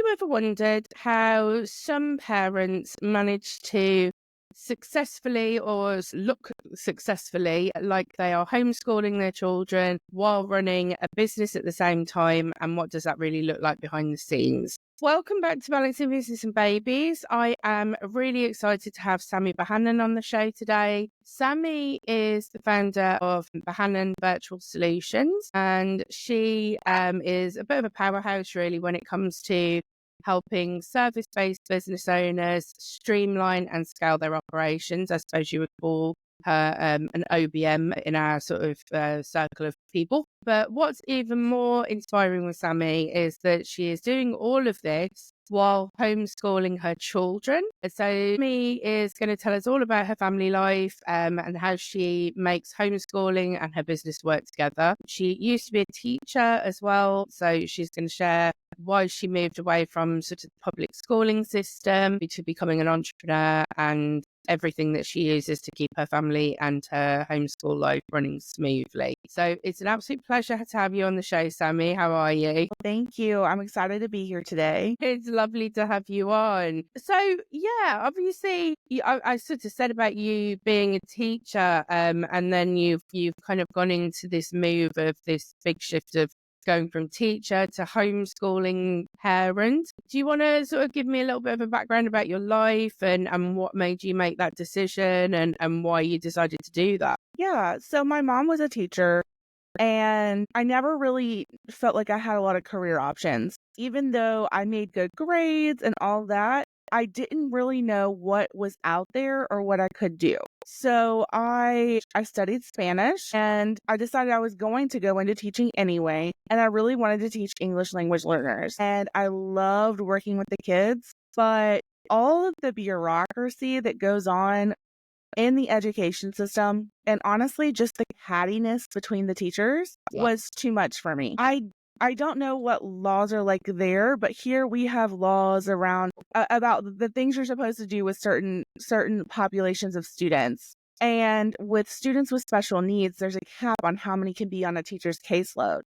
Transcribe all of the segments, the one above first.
you ever wondered how some parents manage to successfully look successfully like they are homeschooling their children while running a business at the same time? And what does that really look like behind the scenes? Welcome back to Balancing Business and Babies. I am really excited to have Sammy Bahanan on the show today. Sammy is the founder of Bahanan Virtual Solutions, and she is a bit of a powerhouse really when it comes to helping service-based business owners streamline and scale their operations. I suppose you would call her an OBM in our sort of circle of people. But what's even more inspiring with Sammy is that she is doing all of this while homeschooling her children. So Sammy is going to tell us all about her family life and how she makes homeschooling and her business work together. She used to be a teacher as well, so she's going to share why she moved away from sort of the public schooling system to becoming an entrepreneur and everything that she uses to keep her family and her homeschool life running smoothly. So it's an absolute pleasure to have you on the show, Sammy. How are you? Thank you. I'm excited to be here today. It's lovely to have you on. So yeah, obviously I sort of said about you being a teacher and then you've kind of gone into this move of this big shift of going from teacher to homeschooling parent. Do you want to sort of give me a little bit of a background about your life and what made you make that decision and why you decided to do that? Yeah. So my mom was a teacher and I never really felt like I had a lot of career options. Even though I made good grades and all that, I didn't really know what was out there or what I could do. So I studied Spanish and I decided I was going to go into teaching anyway. And I really wanted to teach English language learners. And I loved working with the kids, but all of the bureaucracy that goes on in the education system, and honestly, just the cattiness between the teachers was too much for me. I don't know what laws are like there, but here we have laws around about the things you're supposed to do with certain populations of students. And with students with special needs, there's a cap on how many can be on a teacher's caseload.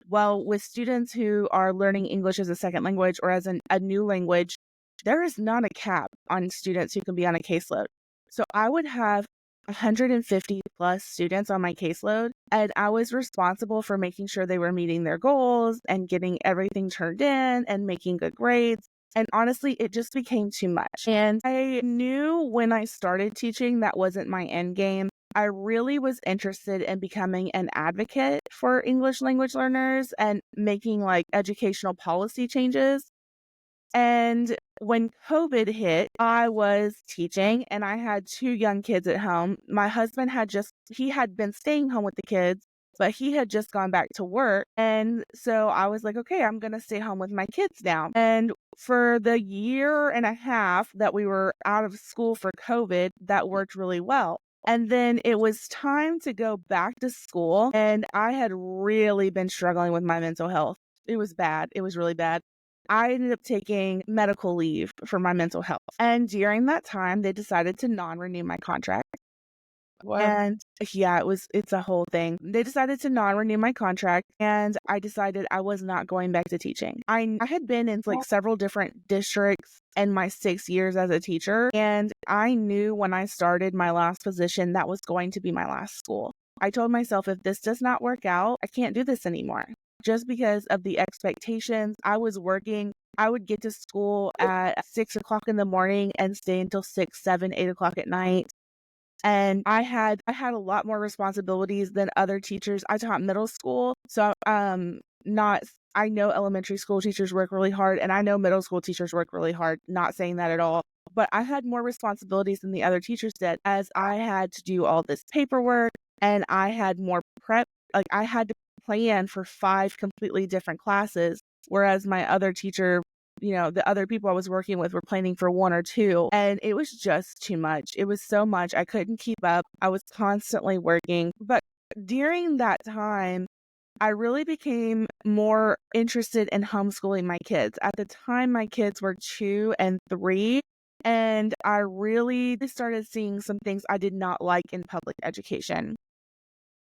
Well, with students who are learning English as a second language or as a new language, there is not a cap on students who can be on a caseload. So I would have 150 plus students on my caseload, and I was responsible for making sure they were meeting their goals and getting everything turned in and making good grades. And honestly, it just became too much. And I knew when I started teaching that wasn't my end game. I really was interested in becoming an advocate for English language learners and making like educational policy changes. And when COVID hit, I was teaching and I had 2 young kids at home. My husband he had been staying home with the kids, but he had just gone back to work. And so I was like, okay, I'm going to stay home with my kids now. And for the year and a half that we were out of school for COVID, that worked really well. And then it was time to go back to school. And I had really been struggling with my mental health. It was bad. It was really bad. I ended up taking medical leave for my mental health. And during that time, they decided to non-renew my contract. Wow. And yeah, it's a whole thing. They decided to non-renew my contract and I decided I was not going back to teaching. I had been in like several different districts in my 6 years as a teacher. And I knew when I started my last position, that was going to be my last school. I told myself, if this does not work out, I can't do this anymore. Just because of the expectations. I was working. I would get to school at 6 o'clock in the morning and stay until 6, 7, 8 o'clock at night. And I had a lot more responsibilities than other teachers. I taught middle school. So I know elementary school teachers work really hard and I know middle school teachers work really hard. Not saying that at all. But I had more responsibilities than the other teachers did, as I had to do all this paperwork and I had more prep. Like I had to plan for 5 completely different classes, whereas my other teacher, the other people I was working with were planning for 1 or 2, and it was just too much. It was so much. I couldn't keep up. I was constantly working. But during that time, I really became more interested in homeschooling my kids. At the time, my kids were 2 and 3, and I really started seeing some things I did not like in public education.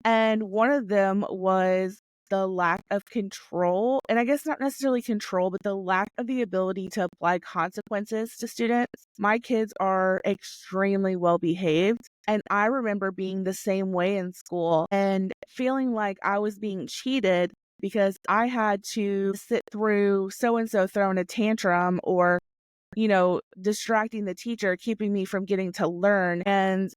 And one of them was the lack of control, and I guess not necessarily control, but the lack of the ability to apply consequences to students. My kids are extremely well behaved, and I remember being the same way in school and feeling like I was being cheated because I had to sit through so and so throwing a tantrum or distracting the teacher, keeping me from getting to learn. And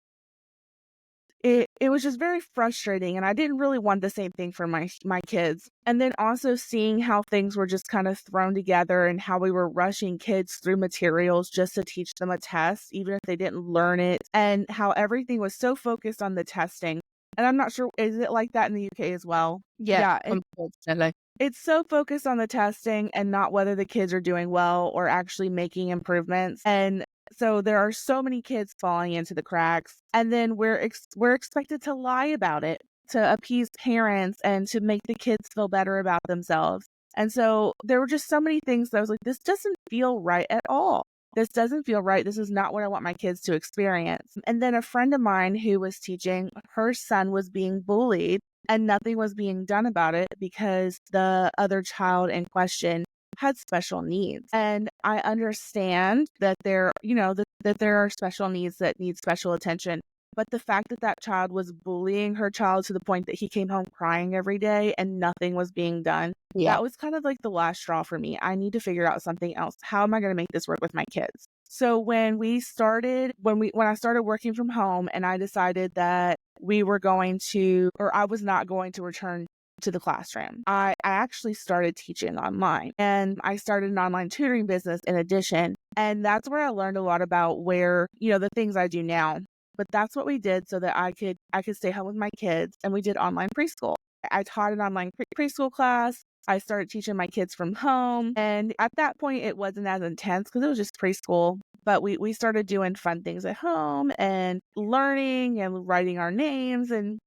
it was just very frustrating, and I didn't really want the same thing for my kids. And then also seeing how things were just kind of thrown together and how we were rushing kids through materials just to teach them a test, even if they didn't learn it, and how everything was so focused on the testing. And I'm not sure, is it like that in the UK as well? Yeah, Yeah, unfortunately. it's so focused on the testing and not whether the kids are doing well or actually making improvements. And so there are so many kids falling into the cracks, and then we're expected to lie about it to appease parents and to make the kids feel better about themselves. And so there were just so many things that I was like, this doesn't feel right at all. This doesn't feel right. This is not what I want my kids to experience. And then a friend of mine who was teaching, her son was being bullied and nothing was being done about it because the other child in question had special needs. And I understand that that there are special needs that need special attention. But the fact that that child was bullying her child to the point that he came home crying every day and nothing was being done, Yeah. that was kind of like the last straw for me. I need to figure out something else. How am I going to make this work with my kids? So when I started working from home and I decided that I was not going to return to the classroom, I actually started teaching online, and I started an online tutoring business in addition. And that's where I learned a lot about the things I do now. But that's what we did so that I could stay home with my kids, and we did online preschool. I taught an online preschool class. I started teaching my kids from home. And at that point, it wasn't as intense because it was just preschool. But we started doing fun things at home and learning and writing our names and,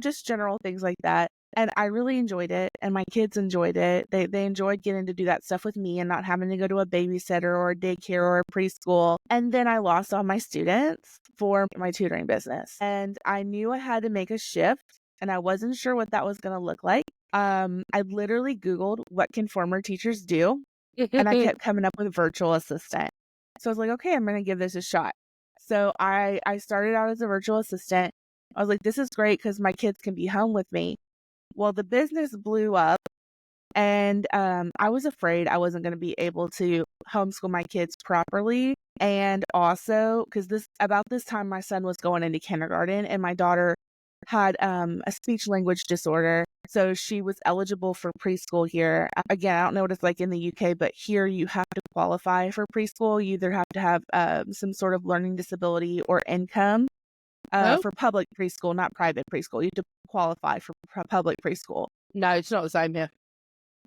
just general things like that. And I really enjoyed it, and my kids enjoyed it. They enjoyed getting to do that stuff with me and not having to go to a babysitter or a daycare or a preschool. And then I lost all my students for my tutoring business. And I knew I had to make a shift, and I wasn't sure what that was going to look like. I literally Googled what can former teachers do, and I kept coming up with virtual assistant. So I was like, okay, I'm going to give this a shot. So I started out as a virtual assistant. I was like, this is great because my kids can be home with me. Well, the business blew up, and I was afraid I wasn't going to be able to homeschool my kids properly. And also, because about this time, my son was going into kindergarten, and my daughter had a speech language disorder. So she was eligible for preschool here. Again, I don't know what it's like in the UK, but here you have to qualify for preschool. You either have to have some sort of learning disability or income. For public preschool, not private preschool. You have to qualify for public preschool. No, it's not the same here.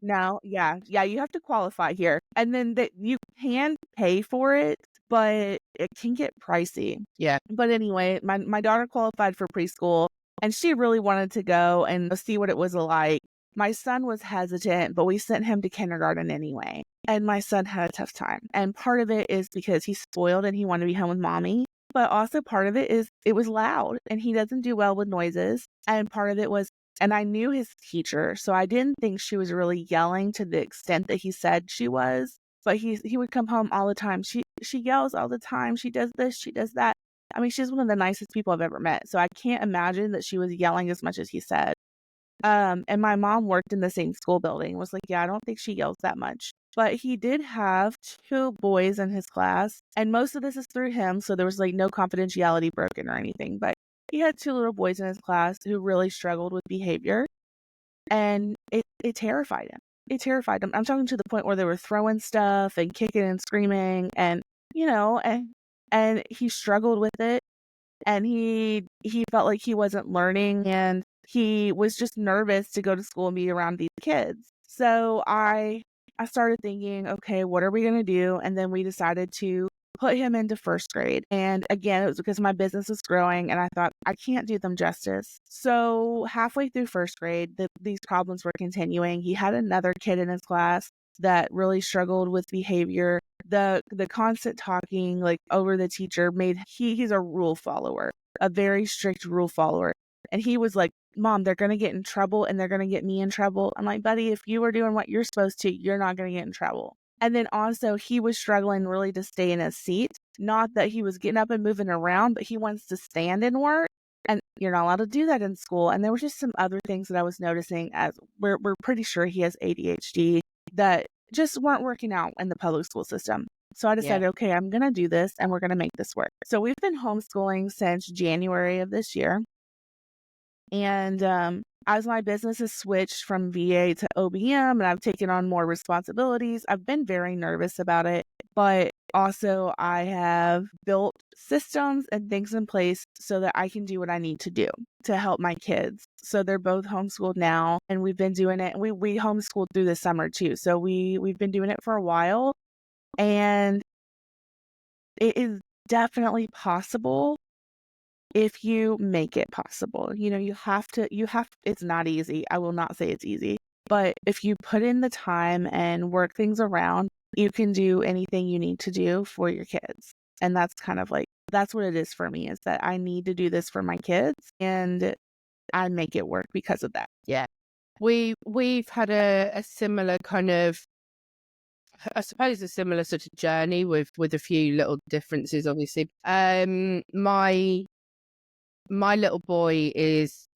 No, yeah, you have to qualify here. And then you can pay for it, but it can get pricey. Yeah. But anyway, my daughter qualified for preschool, and she really wanted to go and see what it was like. My son was hesitant, but we sent him to kindergarten anyway. And my son had a tough time. And part of it is because he's spoiled and he wanted to be home with mommy. But also part of it is it was loud and he doesn't do well with noises. And part of it was, and I knew his teacher, so I didn't think she was really yelling to the extent that he said she was. But he would come home all the time. She yells all the time. She does this, she does that. I mean, she's one of the nicest people I've ever met. So I can't imagine that she was yelling as much as he said. And my mom worked in the same school building, was like, yeah, I don't think she yells that much. But he did have 2 boys in his class, and most of this is through him, so there was like no confidentiality broken or anything. But he had 2 little boys in his class who really struggled with behavior, and it terrified him. It terrified him. I'm talking to the point where they were throwing stuff and kicking and screaming, and and he struggled with it, and he felt like he wasn't learning, and he was just nervous to go to school and be around these kids. So I started thinking, okay, what are we going to do? And then we decided to put him into first grade. And again, it was because my business was growing and I thought I can't do them justice. So halfway through first grade, these problems were continuing. He had another kid in his class that really struggled with behavior. The constant talking like over the teacher he's a rule follower, a very strict rule follower. And he was like Mom, they're going to get in trouble and they're going to get me in trouble. I'm like, buddy, if you were doing what you're supposed to, you're not going to get in trouble. And then also he was struggling really to stay in his seat. Not that he was getting up and moving around, but he wants to stand and work. And you're not allowed to do that in school. And there was just some other things that I was noticing as we're pretty sure he has ADHD that just weren't working out in the public school system. So I decided, okay, I'm going to do this and we're going to make this work. So we've been homeschooling since January of this year. And as my business has switched from VA to OBM and I've taken on more responsibilities, I've been very nervous about it. But also I have built systems and things in place so that I can do what I need to do to help my kids. So they're both homeschooled now and we've been doing it. We homeschooled through the summer too. So we've been doing it for a while and it is definitely possible. If you make it possible, you have to, it's not easy. I will not say it's easy, but if you put in the time and work things around, you can do anything you need to do for your kids. And that's kind of like, that's what it is for me, is that I need to do this for my kids and I make it work because of that. Yeah. We've had a similar kind of, I suppose, a similar sort of journey with a few little differences, obviously. My little boy is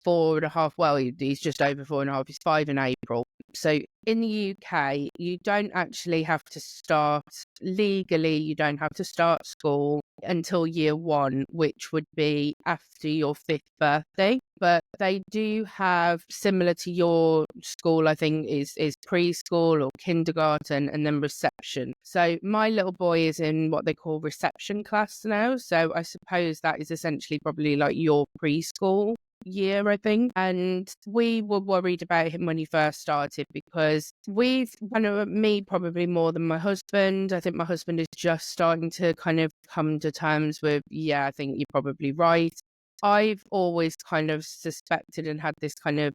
4.5. Well, he's just over 4.5. He's 5 in April. So in the UK, you don't actually have to start legally. You don't have to start school until year 1, which would be after your 5th birthday. But they do have, similar to your school, I think, is preschool or kindergarten and then reception. So my little boy is in what they call reception class now. So I suppose that is essentially probably like your preschool year, I think. And we were worried about him when he first started because me probably more than my husband. I think my husband is just starting to kind of come to terms with, I think you're probably right. I've always kind of suspected and had this kind of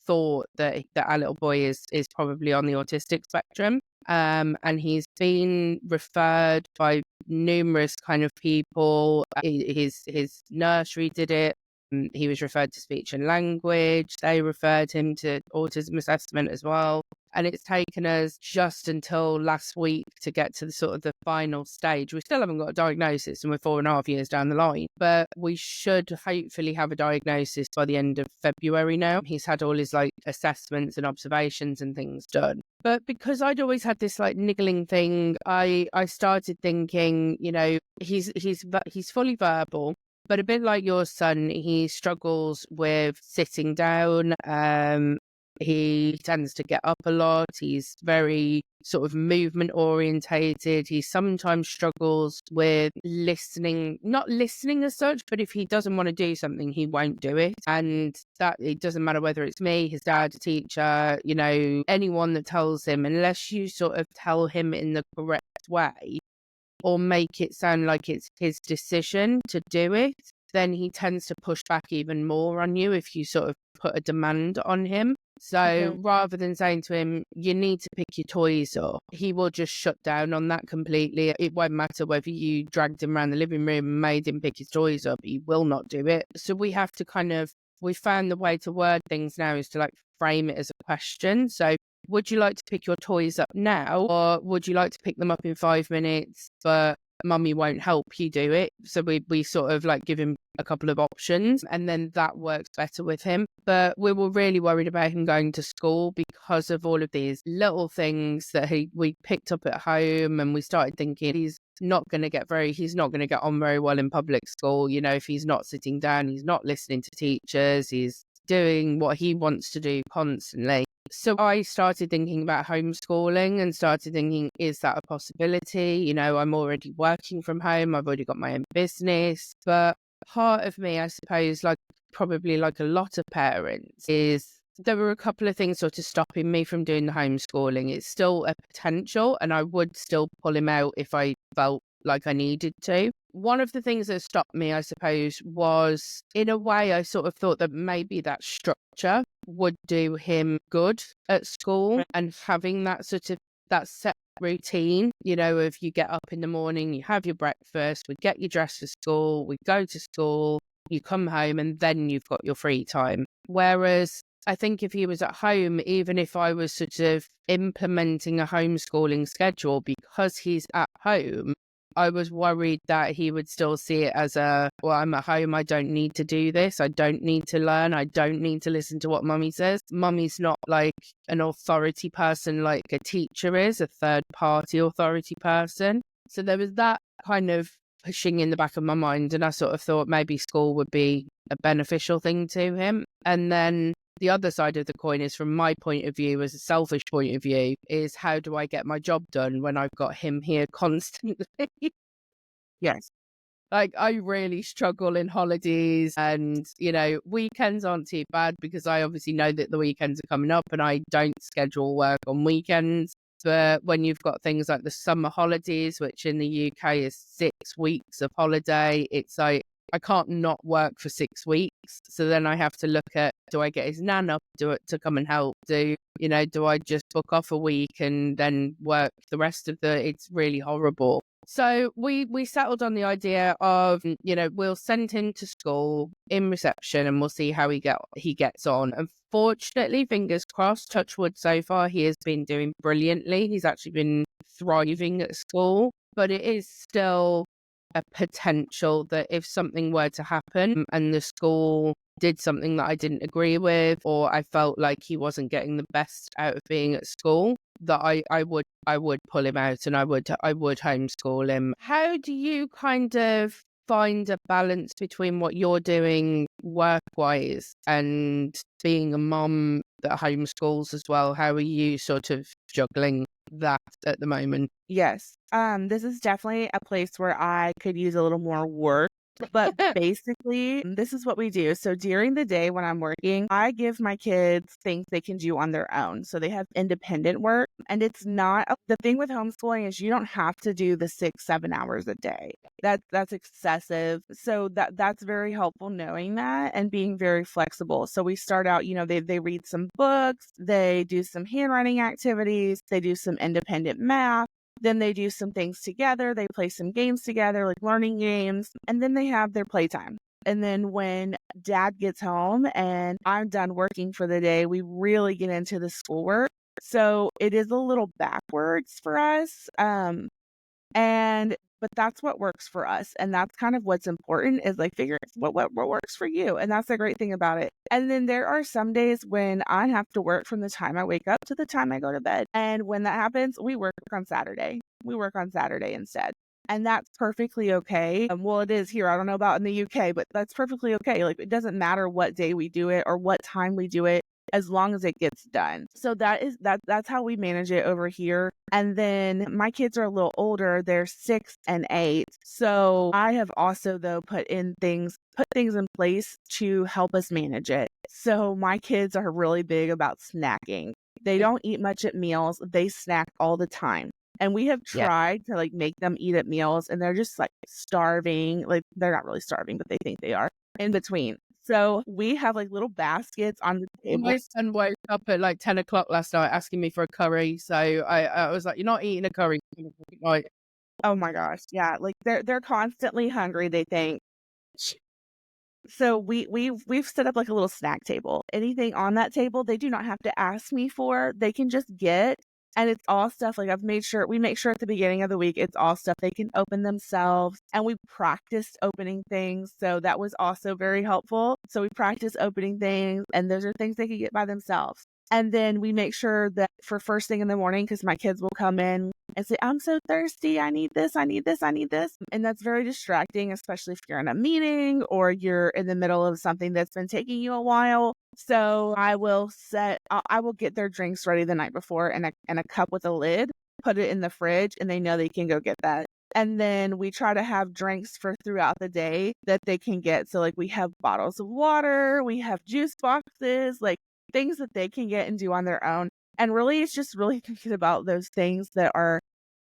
thought that our little boy is probably on the autistic spectrum. And he's been referred by numerous kind of people. His nursery did it. He was referred to speech and language. They referred him to autism assessment as well. And it's taken us just until last week to get to the sort of the final stage. We still haven't got a diagnosis and we're 4.5 years down the line, but we should hopefully have a diagnosis by the end of February now. He's had all his like assessments and observations and things done. But because I'd always had this like niggling thing, I started thinking, he's fully verbal. But a bit like your son, he struggles with sitting down. He tends to get up a lot. He's very sort of movement orientated. He sometimes struggles with listening, not listening as such, but if he doesn't want to do something, he won't do it. And that it doesn't matter whether it's me, his dad, a teacher, anyone that tells him, unless you sort of tell him in the correct way, or make it sound like it's his decision to do it, then he tends to push back even more on you if you sort of put a demand on him. So rather than saying to him, you need to pick your toys up, he will just shut down on that completely. It won't matter whether you dragged him around the living room and made him pick his toys up, he will not do it. So we have to we found the way to word things now is to like frame it as a question. So would you like to pick your toys up now, or would you like to pick them up in 5 minutes, but mummy won't help you do it? So we sort of like give him a couple of options, and then that works better with him. But we were really worried about him going to school because of all of these little things that we picked up at home, and we started thinking he's not going to get on very well in public school. If he's not sitting down, he's not listening to teachers, he's doing what he wants to do constantly. So I started thinking about homeschooling and started thinking, is that a possibility? I'm already working from home. I've already got my own business. But part of me, I suppose, like probably like a lot of parents, is there were a couple of things sort of stopping me from doing the homeschooling. It's still a potential and I would still pull him out if I felt like I needed to. One of the things that stopped me, I suppose, was in a way I sort of thought that maybe that structure would do him good at school, and having that sort of that set routine, if you get up in the morning, you have your breakfast, we get you dressed for school, we go to school, You come home and then you've got your free time. Whereas I think if he was at home, even if I was sort of implementing a homeschooling schedule, because he's at home, I was worried that he would still see it as well, I'm at home, I don't need to do this. I don't need to learn. I don't need to listen to what mummy says. Mummy's not like an authority person like a teacher is, a third party authority person. So there was that kind of pushing in the back of my mind. And I sort of thought maybe school would be a beneficial thing to him. And then the other side of the coin is, from my point of view, as a selfish point of view, is how do I get my job done when I've got him here constantly? Yes. Like, I really struggle in holidays, and, weekends aren't too bad because I obviously know that the weekends are coming up and I don't schedule work on weekends. But when you've got things like the summer holidays, which in the UK is 6 weeks of holiday, it's like, I can't not work for 6 weeks. So then I have to look at, do I get his nan up to come and help? Do I just book off a week and then work the rest of it's really horrible. So we settled on the idea of, we'll send him to school in reception and we'll see how he gets on. Unfortunately, fingers crossed, touch wood, so far he has been doing brilliantly. He's actually been thriving at school, but it is still a potential that if something were to happen and the school did something that I didn't agree with, or I felt like he wasn't getting the best out of being at school, that I would pull him out and I would homeschool him. How do you kind of find a balance between what you're doing work-wise and being a mom that homeschools as well? How are you sort of juggling that at the moment? Yes. This is definitely a place where I could use a little more work. But basically, this is what we do. So during the day when I'm working, I give my kids things they can do on their own. So they have independent work. And it's not the thing with homeschooling is you don't have to do the 6-7 hours a day. That's excessive. So that's very helpful knowing that and being very flexible. So we start out, they read some books, they do some handwriting activities, they do some independent math. Then they do some things together. They play some games together, like learning games, and then they have their playtime. And then when dad gets home and I'm done working for the day, we really get into the schoolwork. So it is a little backwards for us. But that's what works for us. And that's kind of what's important is like figure what works for you. And that's the great thing about it. And then there are some days when I have to work from the time I wake up to the time I go to bed. And when that happens, we work on Saturday. We work on Saturday instead. And that's perfectly okay. Well, it is here. I don't know about in the UK, but that's perfectly okay. Like, it doesn't matter what day we do it or what time we do it, as long as it gets done. So that's how we manage it over here. And then my kids are a little older. They're 6 and 8. So I have also though put things in place to help us manage it. So my kids are really big about snacking. They don't eat much at meals. They snack all the time. And we have tried to like make them eat at meals and they're just like starving. Like, they're not really starving, but they think they are in between. So we have like little baskets on the table. My son woke up at like 10 o'clock last night asking me for a curry. So I was like, you're not eating a curry. Like, oh my gosh. Yeah. Like they're constantly hungry, they think. So we've set up like a little snack table. Anything on that table, they do not have to ask me for. They can just get. And it's all stuff like we make sure at the beginning of the week, it's all stuff they can open themselves. And we practiced opening things. So that was also very helpful. So we practice opening things and those are things they can get by themselves. And then we make sure that for first thing in the morning, because my kids will come in and say, I'm so thirsty. I need this. I need this. I need this. And that's very distracting, especially if you're in a meeting or you're in the middle of something that's been taking you a while. So I will get their drinks ready the night before in a cup with a lid, put it in the fridge, and they know they can go get that. And then we try to have drinks for throughout the day that they can get. So like we have bottles of water, we have juice boxes, like things that they can get and do on their own. And really, it's just really thinking about those things that are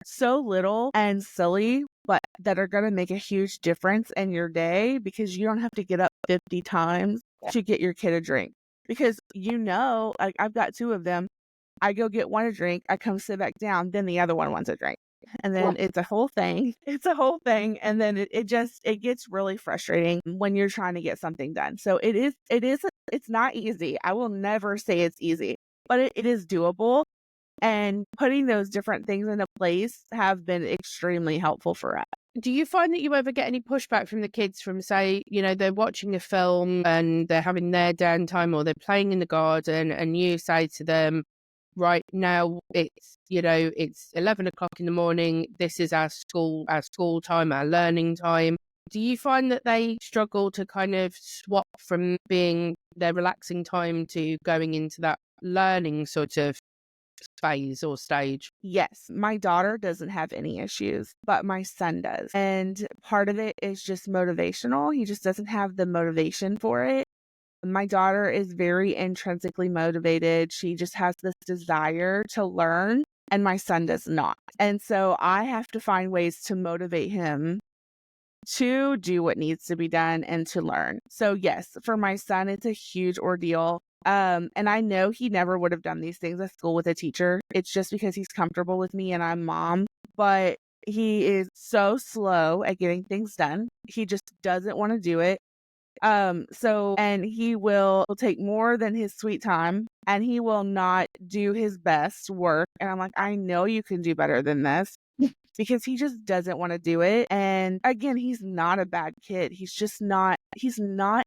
so little and silly, but that are going to make a huge difference in your day because you don't have to get up 50 times to get your kid a drink. Because like I've got 2 of them. I go get one a drink, I come sit back down, then the other one wants a drink. And then it's a whole thing. It's a whole thing. And then it gets really frustrating when you're trying to get something done. So it's not easy. I will never say it's easy, but it is doable. And putting those different things into place have been extremely helpful for us. Do you find that you ever get any pushback from the kids from, say, they're watching a film and they're having their downtime, or they're playing in the garden, and you say to them, right now it's 11 o'clock in the morning, this is our school time, our learning time. Do you find that they struggle to kind of swap from being their relaxing time to going into that learning sort of phase or stage? Yes, my daughter doesn't have any issues, but my son does. And part of it is just motivational. He just doesn't have the motivation for it. My daughter is very intrinsically motivated. She just has this desire to learn, and my son does not. And so I have to find ways to motivate him to do what needs to be done and to learn. So yes, for my son, it's a huge ordeal. And I know he never would have done these things at school with a teacher. It's just because he's comfortable with me and I'm mom, but he is so slow at getting things done. He just doesn't want to do it. And he will take more than his sweet time, and he will not do his best work. And I'm like, I know you can do better than this. Because he just doesn't want to do it. And again, he's not a bad kid. He's not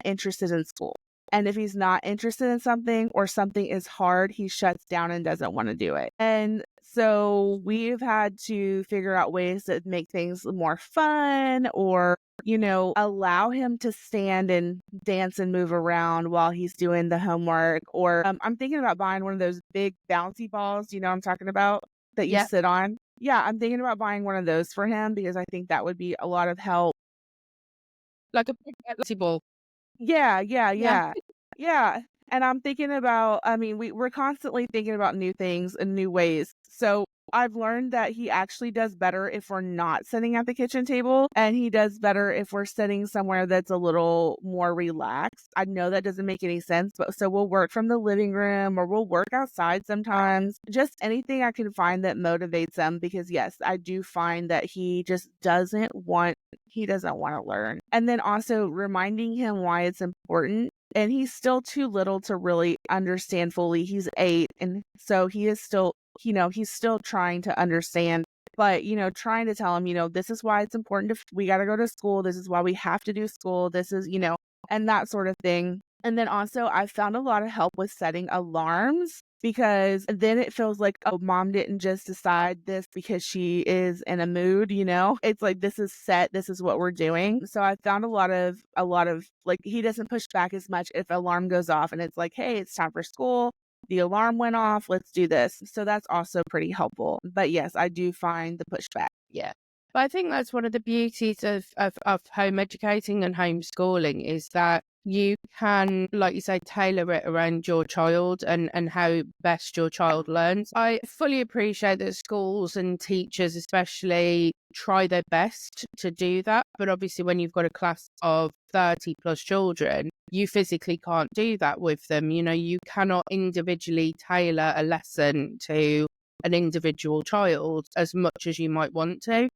interested in school. And if he's not interested in something, or something is hard, he shuts down and doesn't want to do it. And so we've had to figure out ways that make things more fun, or, allow him to stand and dance and move around while he's doing the homework. Or I'm thinking about buying one of those big bouncy balls, what I'm talking about, that you sit on. Yeah, I'm thinking about buying one of those for him, because I think that would be a lot of help. Like a big bouncy ball. Yeah. Yeah. Yeah. And I'm thinking about, we're constantly thinking about new things and new ways. So I've learned that he actually does better if we're not sitting at the kitchen table, and he does better if we're sitting somewhere that's a little more relaxed. I know that doesn't make any sense, but so we'll work from the living room, or we'll work outside sometimes. Just anything I can find that motivates him, because yes, I do find that he doesn't want to learn. And then also reminding him why it's important. And he's still too little to really understand fully. He's 8, and so he is still, he's still trying to understand. But, trying to tell him, this is why it's important we got to go to school. This is why we have to do school. This is, and that sort of thing. And then also I found a lot of help with setting alarms, because then it feels like, oh, mom didn't just decide this because she is in a mood, It's like, this is set, this is what we're doing. So I found a lot of like, he doesn't push back as much if alarm goes off and it's like, hey, it's time for school. The alarm went off, let's do this. So that's also pretty helpful. But yes, I do find the pushback. Yeah. But I think that's one of the beauties of home educating and homeschooling, is that you can, like you say, tailor it around your child and how best your child learns. I fully appreciate that schools and teachers especially try their best to do that. But obviously when you've got a class of 30 plus children, you physically can't do that with them. You cannot individually tailor a lesson to an individual child as much as you might want to.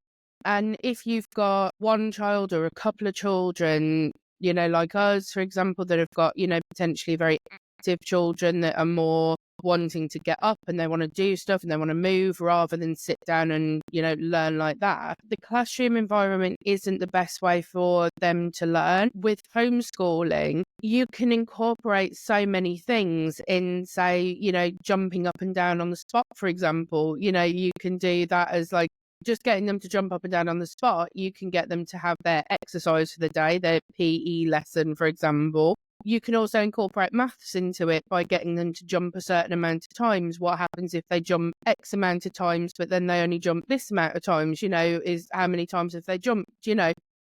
And if you've got one child or a couple of children, like us, for example, that have got, potentially very active children that are more wanting to get up and they want to do stuff and they want to move rather than sit down and, learn like that, the classroom environment isn't the best way for them to learn. With homeschooling, you can incorporate so many things in, say, jumping up and down on the spot, for example. You can do that as like, just getting them to jump up and down on the spot. You can get them to have their exercise for the day, their PE lesson, for example. You can also incorporate maths into it by getting them to jump a certain amount of times. What happens if they jump X amount of times, but then they only jump this amount of times, is how many times have they jumped,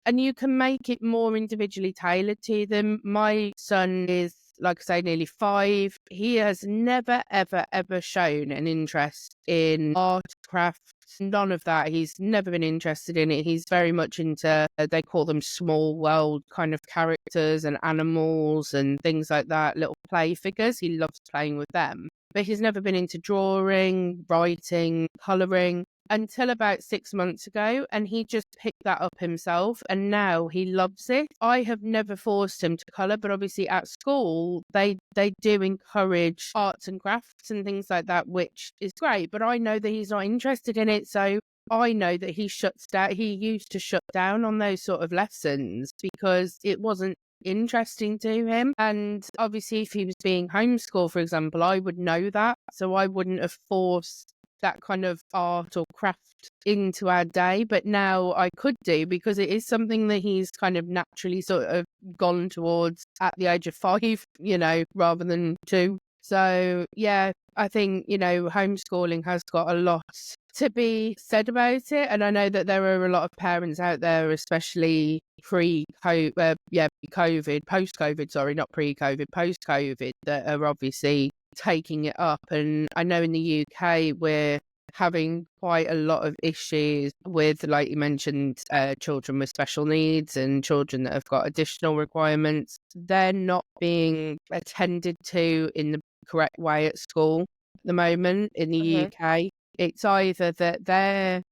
and you can make it more individually tailored to them. My son is, like I say, nearly 5. He has never, ever, ever shown an interest in art, craft, none of that. He's never been interested in it. He's very much into, they call them small world kind of characters and animals and things like that, little play figures. He loves playing with them. But he's never been into drawing, writing, colouring. until about 6 months ago, and he just picked that up himself, and now he loves it. I have never forced him to colour, but obviously at school they do encourage arts and crafts and things like that, which is great, but I know that he's not interested in it, so I know that he shuts down. He used to shut down on those sort of lessons because it wasn't interesting to him. And obviously, if he was being homeschooled, for example, I would know that. So I wouldn't have forced that kind of art or craft into our day. But now I could do, because it is something that he's kind of naturally sort of gone towards at the age of 5, rather than 2. So yeah, I think, homeschooling has got a lot to be said about it. And I know that there are a lot of parents out there, especially post-COVID, sorry, not pre-COVID, post-COVID, that are obviously taking it up. And I know in the UK, we're having quite a lot of issues with, like you mentioned, children with special needs and children that have got additional requirements. They're not being attended to in the correct way at school at the moment in the UK. It's either that I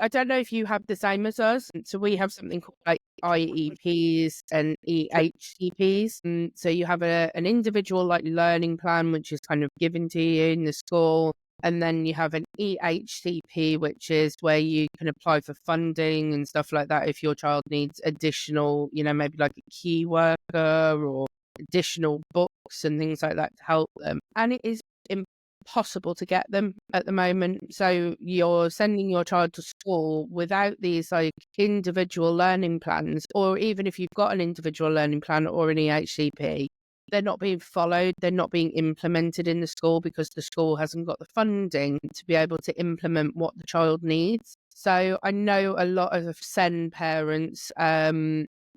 don't know if you have the same as us. So we have something called like IEPs and EHCPs. And so you have an individual like learning plan, which is kind of given to you in the school. And then you have an EHCP, which is where you can apply for funding and stuff like that if your child needs additional, maybe like a key worker or additional books and things like that to help them. And it is impossible to get them at the moment. So you're sending your child to school without these like individual learning plans, or even if you've got an individual learning plan or an EHCP, they're not being followed, they're not being implemented in the school because the school hasn't got the funding to be able to implement what the child needs. So I know a lot of SEN parents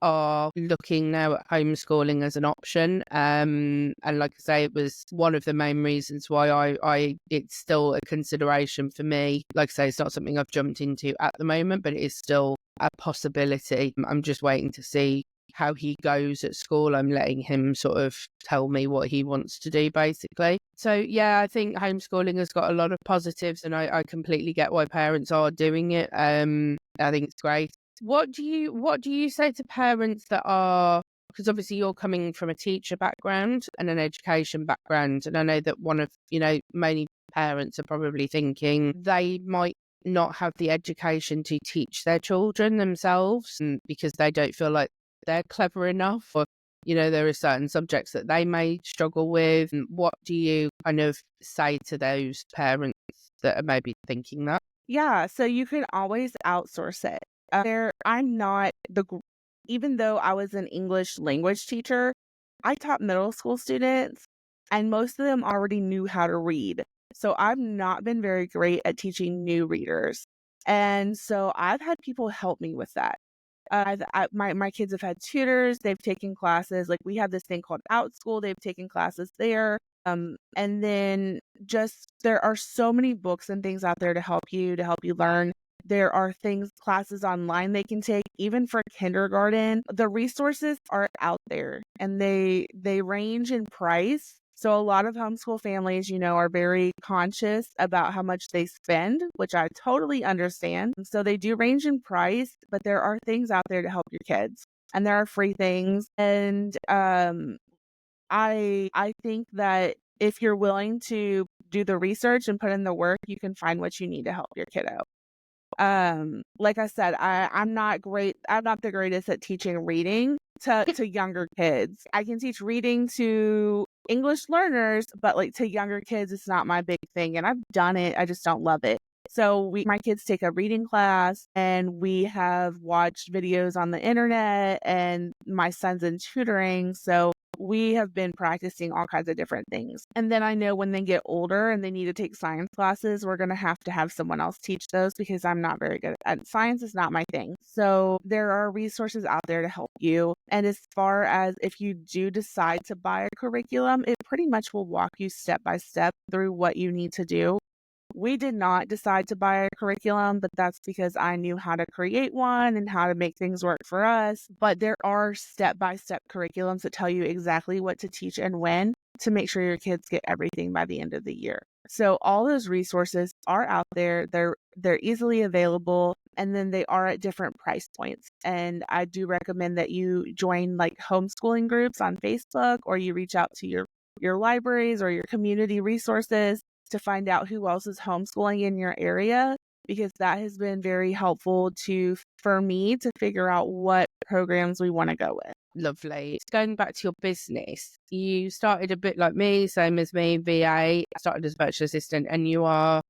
are looking now at homeschooling as an option. And like I say, it was one of the main reasons why it's still a consideration for me. Like I say, it's not something I've jumped into at the moment, but it is still a possibility. I'm just waiting to see how he goes at school. I'm letting him sort of tell me what he wants to do, basically. So yeah, I think homeschooling has got a lot of positives, and I completely get why parents are doing it. I think it's great. What do you say to parents that are, because obviously you're coming from a teacher background and an education background, and I know that many parents are probably thinking they might not have the education to teach their children themselves, because they don't feel like they're clever enough, or there are certain subjects that they may struggle with. And what do you kind of say to those parents that are maybe thinking that? Yeah, so you can always outsource it. I'm not even though I was an English language teacher, I taught middle school students, and most of them already knew how to read. So I've not been very great at teaching new readers. And so I've had people help me with that. My kids have had tutors. They've taken classes. Like, we have this thing called OutSchool. They've taken classes there. And then just there are so many books and things out there to help you learn. There are classes online they can take, even for kindergarten. The resources are out there, and they range in price. So a lot of homeschool families, are very conscious about how much they spend, which I totally understand. So they do range in price, but there are things out there to help your kids, and there are free things. And I think that if you're willing to do the research and put in the work, you can find what you need to help your kiddo. Like I said, I'm not the greatest at teaching reading to younger kids. I can teach reading to English learners, but like to younger kids, it's not my big thing. And I've done it, I just don't love it. So my kids take a reading class, and we have watched videos on the internet, and my son's in tutoring. So we have been practicing all kinds of different things. And then I know when they get older and they need to take science classes, we're going to have someone else teach those, because I'm not very good at science. Is not my thing. So there are resources out there to help you. And as far as if you do decide to buy a curriculum, it pretty much will walk you step by step through what you need to do. We did not decide to buy a curriculum, but that's because I knew how to create one and how to make things work for us. But there are step-by-step curriculums that tell you exactly what to teach and when, to make sure your kids get everything by the end of the year. So all those resources are out there. They're easily available, and then they are at different price points. And I do recommend that you join like homeschooling groups on Facebook, or you reach out to your libraries or your community resources to find out who else is homeschooling in your area, because that has been very helpful for me to figure out what programs we want to go with. Lovely. Going back to your business, you started a bit like me, same as me, VA, started as a virtual assistant, and you are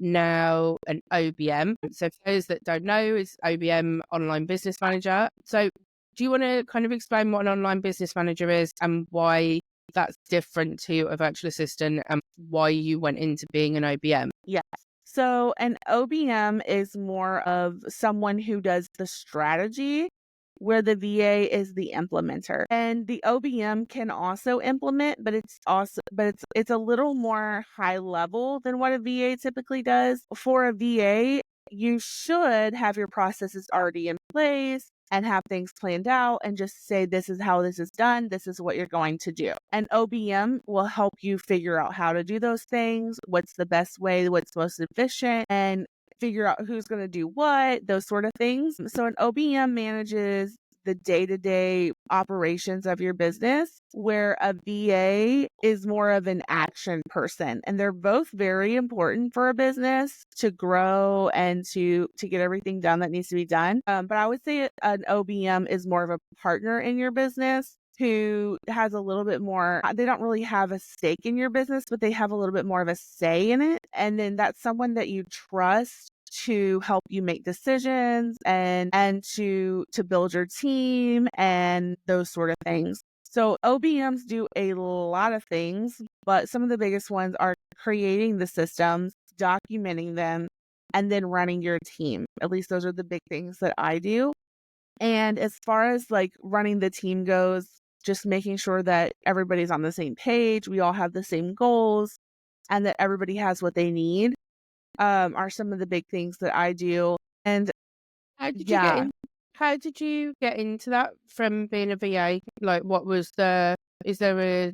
now an OBM. So for those that don't know, it's OBM, Online Business Manager. So do you want to kind of explain what an online business manager is and why that's different to a virtual assistant and why you went into being an OBM? Yes. So an OBM is more of someone who does the strategy, where the VA is the implementer. And the OBM can also implement, but it's a little more high level than what a VA typically does. For a VA, you should have your processes already in place and have things planned out and just say, this is how this is done. This is what you're going to do. And OBM will help you figure out how to do those things, what's the best way, what's most efficient, and figure out who's going to do what, those sort of things. So an OBM manages the day-to-day operations of your business, where a VA is more of an action person. And they're both very important for a business to grow and to get everything done that needs to be done. But I would say an OBM is more of a partner in your business who has a little bit more, they don't really have a stake in your business, but they have a little bit more of a say in it. And then that's someone that you trust to help you make decisions and to build your team and those sort of things. So OBMs do a lot of things, but some of the biggest ones are creating the systems, documenting them, and then running your team. At least those are the big things that I do. And as far as like running the team goes, just making sure that everybody's on the same page, we all have the same goals, and that everybody has what they need, are some of the big things that I do. And How did you get yeah, in? How did you get into that from being a VA? Like, what was is there a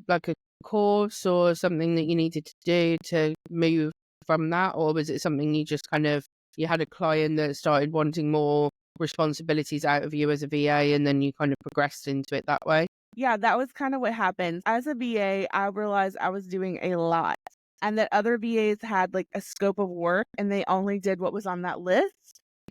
course or something that you needed to do to move from that? Or was it something you just you had a client that started wanting more responsibilities out of you as a VA and then you kind of progressed into it that way? yeah, that was kind of what happened. As a VA, I realized I was doing a lot, and that other VAs had like a scope of work and they only did what was on that list.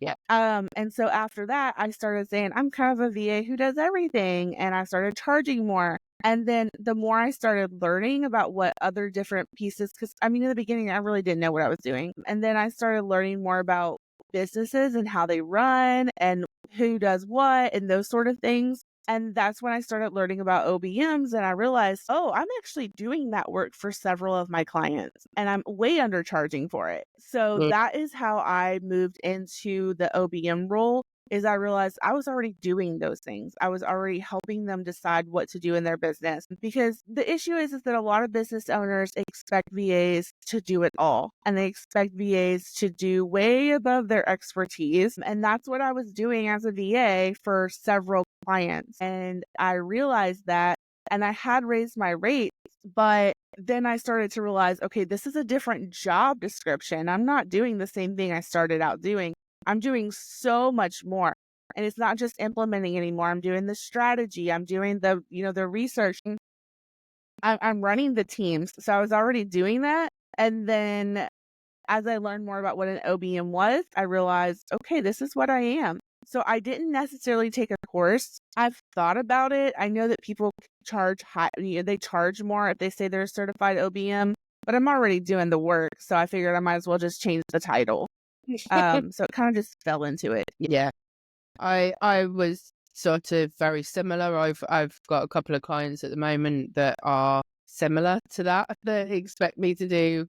Yeah. And so after that, I started saying, I'm kind of a VA who does everything. And I started charging more. And then the more I started learning about what other different pieces, because I mean, in the beginning, I really didn't know what I was doing. And then I started learning more about businesses and how they run and who does what and those sort of things. And that's when I started learning about OBMs, and I realized, oh, I'm actually doing that work for several of my clients and I'm way undercharging for it. So Mm. that is how I moved into the OBM role. Is I realized I was already doing those things. I was already helping them decide what to do in their business, because the issue is that a lot of business owners expect VAs to do it all, and they expect VAs to do way above their expertise. And that's what I was doing as a VA for several clients. And I realized that, and I had raised my rates, but then I started to realize, okay, this is a different job description. I'm not doing the same thing I started out doing. I'm doing so much more. And it's not just implementing anymore. I'm doing the strategy. I'm doing the research. I'm running the teams. So I was already doing that. And then as I learned more about what an OBM was, I realized, okay, this is what I am. So I didn't necessarily take a course. I've thought about it. I know that people charge high, they charge more if they say they're a certified OBM, but I'm already doing the work. So I figured I might as well just change the title. So it kind of just fell into it. Yeah. I was sort of very similar. I've got a couple of clients at the moment that are similar to that expect me to do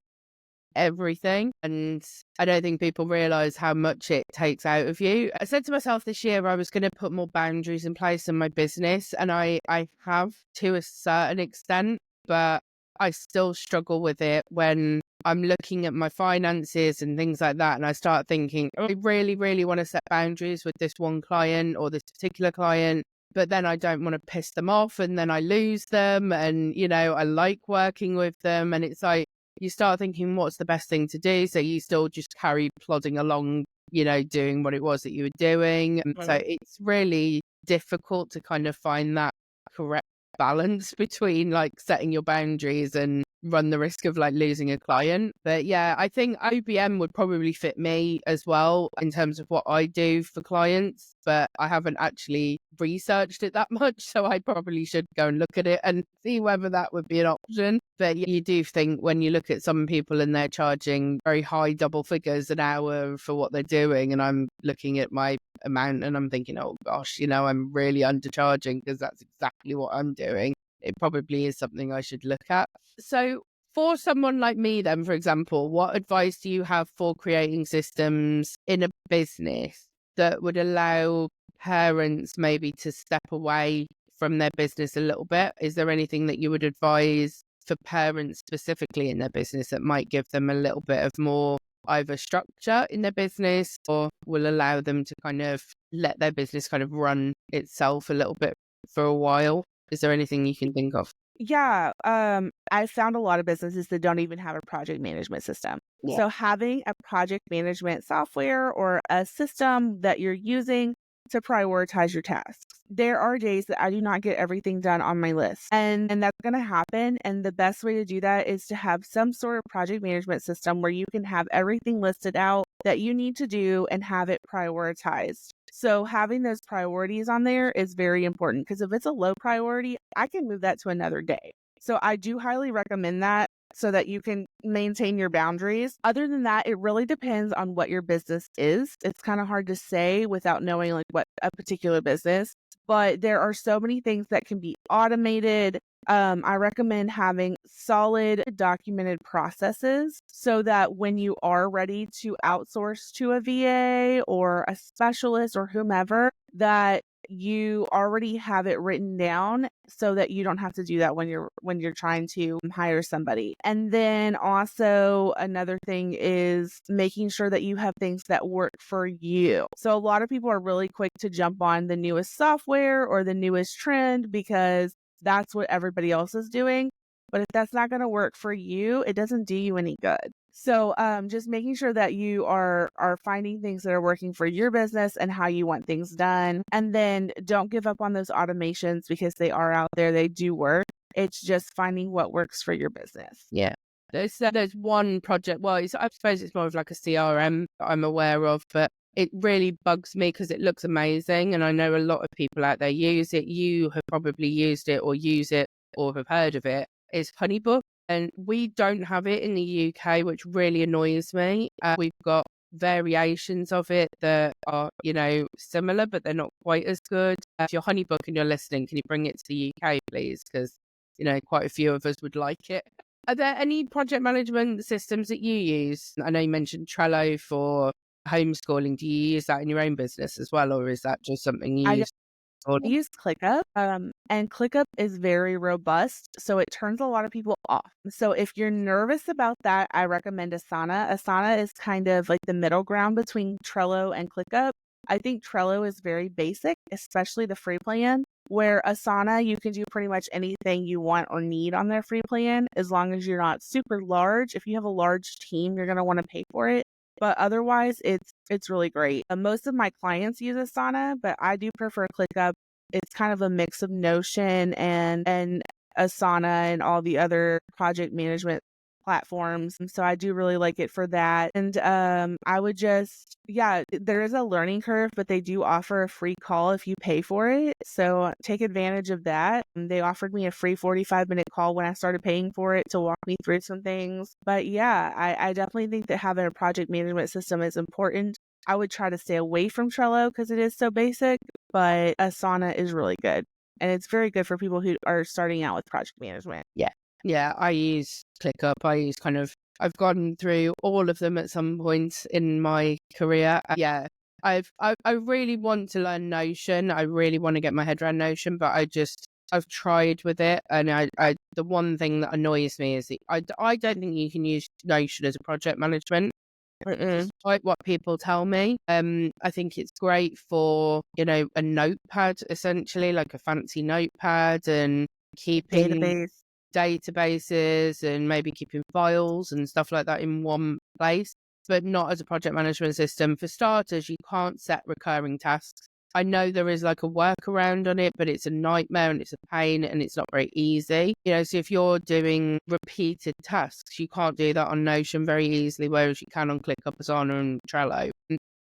everything, and I don't think people realize how much it takes out of you. I said to myself this year I was going to put more boundaries in place in my business, and I have to a certain extent, but I still struggle with it when I'm looking at my finances and things like that, and I start thinking, oh, I really, really want to set boundaries with this one client or this particular client, but then I don't want to piss them off and then I lose them, and I like working with them, and it's like, you start thinking, what's the best thing to do? So you still just carried plodding along, doing what it was that you were doing. And so it's really difficult to kind of find that correct balance between like setting your boundaries and run the risk of like losing a client. But yeah, I think OBM would probably fit me as well in terms of what I do for clients, but I haven't actually researched it that much, so I probably should go and look at it and see whether that would be an option. But you do think when you look at some people and they're charging very high double figures an hour for what they're doing, and I'm looking at my amount and I'm thinking, oh gosh, I'm really undercharging because that's exactly what I'm doing. It probably is something I should look at. So for someone like me then, for example, what advice do you have for creating systems in a business that would allow parents maybe to step away from their business a little bit? Is there anything that you would advise for parents specifically in their business that might give them a little bit of more either structure in their business or will allow them to kind of let their business kind of run itself a little bit for a while? Is there anything you can think of? Yeah, I found a lot of businesses that don't even have a project management system. Yeah. So having a project management software or a system that you're using to prioritize your tasks. There are days that I do not get everything done on my list, and that's going to happen. And the best way to do that is to have some sort of project management system where you can have everything listed out that you need to do and have it prioritized. So having those priorities on there is very important because if it's a low priority, I can move that to another day. So I do highly recommend that so that you can maintain your boundaries. Other than that, it really depends on what your business is. It's kind of hard to say without knowing like what a particular business, but there are so many things that can be automated. I recommend having solid documented processes so that when you are ready to outsource to a VA or a specialist or whomever, that you already have it written down so that you don't have to do that when you're trying to hire somebody. And then also another thing is making sure that you have things that work for you. So a lot of people are really quick to jump on the newest software or the newest trend because that's what everybody else is doing. But if that's not going to work for you, it doesn't do you any good. So just making sure that you are finding things that are working for your business and how you want things done. And then don't give up on those automations because they are out there. They do work. It's just finding what works for your business. Yeah. There's one project, well, I suppose it's more of like a CRM that I'm aware of, but it really bugs me because it looks amazing. And I know a lot of people out there use it. You have probably used it or use it or have heard of it. It's Honeybook. And we don't have it in the UK, which really annoys me. We've got variations of it that are, similar, but they're not quite as good. If you're Honeybook and you're listening, can you bring it to the UK, please? Because, quite a few of us would like it. Are there any project management systems that you use? I know you mentioned Trello for homeschooling. Do you use that in your own business as well, or is that just something you use? I use ClickUp, and ClickUp is very robust, so it turns a lot of people off. So if you're nervous about that, I recommend Asana. Asana is kind of like the middle ground between Trello and ClickUp. I think Trello is very basic, especially the free plan, where Asana, you can do pretty much anything you want or need on their free plan, as long as you're not super large. If you have a large team, you're going to want to pay for it. But otherwise, it's really great. Most of my clients use Asana, but I do prefer ClickUp. It's kind of a mix of Notion and Asana and all the other project management platforms. So I do really like it for that. And I would just, there is a learning curve, but they do offer a free call if you pay for it. So take advantage of that. They offered me a free 45-minute call when I started paying for it to walk me through some things. But yeah, I definitely think that having a project management system is important. I would try to stay away from Trello because it is so basic, but Asana is really good. And it's very good for people who are starting out with project management. Yeah, I use ClickUp. I've gone through all of them at some point in my career. I really want to learn Notion. I really want to get my head around Notion, but I've tried with it. And the one thing that annoys me is I don't think you can use Notion as a project management. Despite what people tell me. I think it's great for, a notepad, essentially, like a fancy notepad and keeping Database. databases and maybe keeping files and stuff like that in one place, but not as a project management system. For starters, you can't set recurring tasks. I know there is like a workaround on it, but it's a nightmare and it's a pain and it's not very easy. So if you're doing repeated tasks, you can't do that on Notion very easily, whereas you can on ClickUp, Asana and Trello.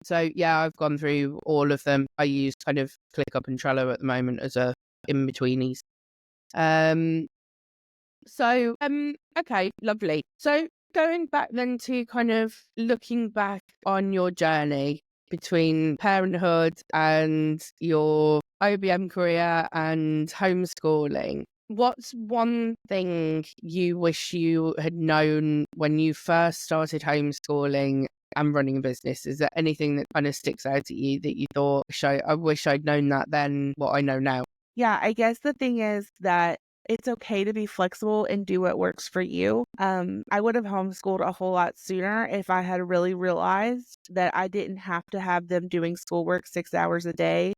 So yeah, I've gone through all of them. I use kind of ClickUp and Trello at the moment as a in-betweenies. Okay, lovely. So going back then to kind of looking back on your journey between parenthood and your OBM career and homeschooling, what's one thing you wish you had known when you first started homeschooling and running a business? Is there anything that kind of sticks out at you that you thought, I wish I'd known that then, what I know now? Yeah, I guess the thing is that it's okay to be flexible and do what works for you. I would have homeschooled a whole lot sooner if I had really realized that I didn't have to have them doing schoolwork 6 hours a day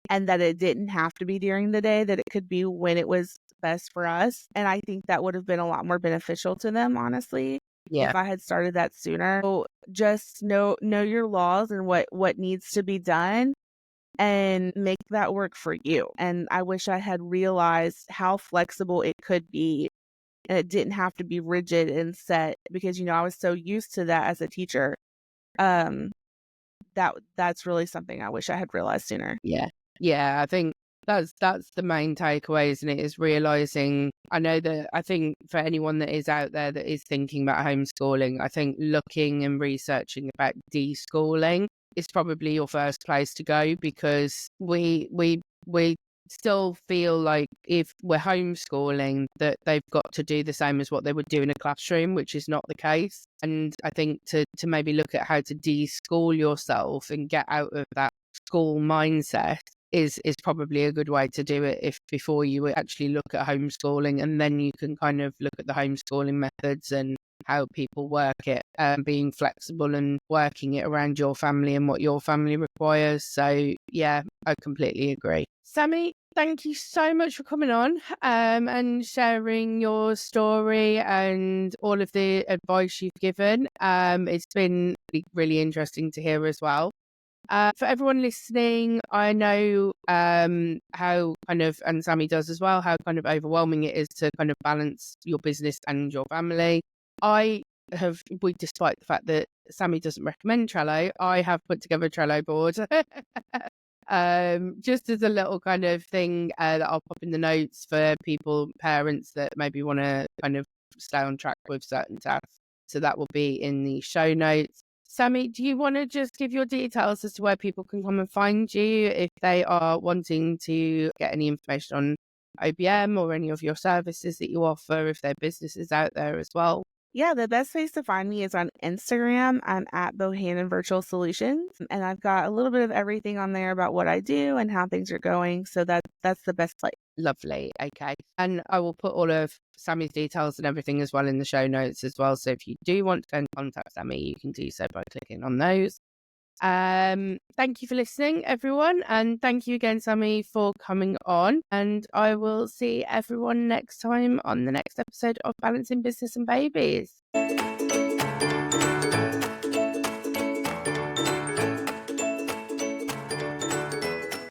and that it didn't have to be during the day, that it could be when it was best for us. And I think that would have been a lot more beneficial to them, honestly, Yeah. if I had started that sooner. So just know your laws and what needs to be done and make that work for you. And I wish I had realized how flexible it could be and it didn't have to be rigid and set because, I was so used to that as a teacher. That's really something I wish I had realized sooner. Yeah. Yeah, I think that's the main takeaway, isn't it? Is realizing, I think for anyone that is out there that is thinking about homeschooling, I think looking and researching about deschooling is probably your first place to go, because we still feel like if we're homeschooling that they've got to do the same as what they would do in a classroom, which is not the case. And I think to maybe look at how to de-school yourself and get out of that school mindset is probably a good way to do it, if before you actually look at homeschooling, and then you can kind of look at the homeschooling methods and how people work it, being flexible and working it around your family and what your family requires. So yeah, I completely agree. Sammy, thank you so much for coming on and sharing your story and all of the advice you've given. It's been really interesting to hear as well. For everyone listening, I know how kind of, and Sammy does as well, how kind of overwhelming it is to kind of balance your business and your family. Despite the fact that Sammy doesn't recommend Trello, I have put together a Trello board just as a little kind of thing that I'll pop in the notes for parents that maybe want to kind of stay on track with certain tasks. So that will be in the show notes. Sammy, do you want to just give your details as to where people can come and find you if they are wanting to get any information on OBM or any of your services that you offer, if there are businesses out there as well? Yeah, the best place to find me is on Instagram. I'm at Bohannon Virtual Solutions, and I've got a little bit of everything on there about what I do and how things are going. So that's the best place. Lovely. Okay. And I will put all of Sammy's details and everything as well in the show notes as well. So if you do want to go and contact Sammy, you can do so by clicking on those. Thank you for listening, everyone. And thank you again, Sammy, for coming on. And I will see everyone next time on the next episode of Balancing Business and Babies.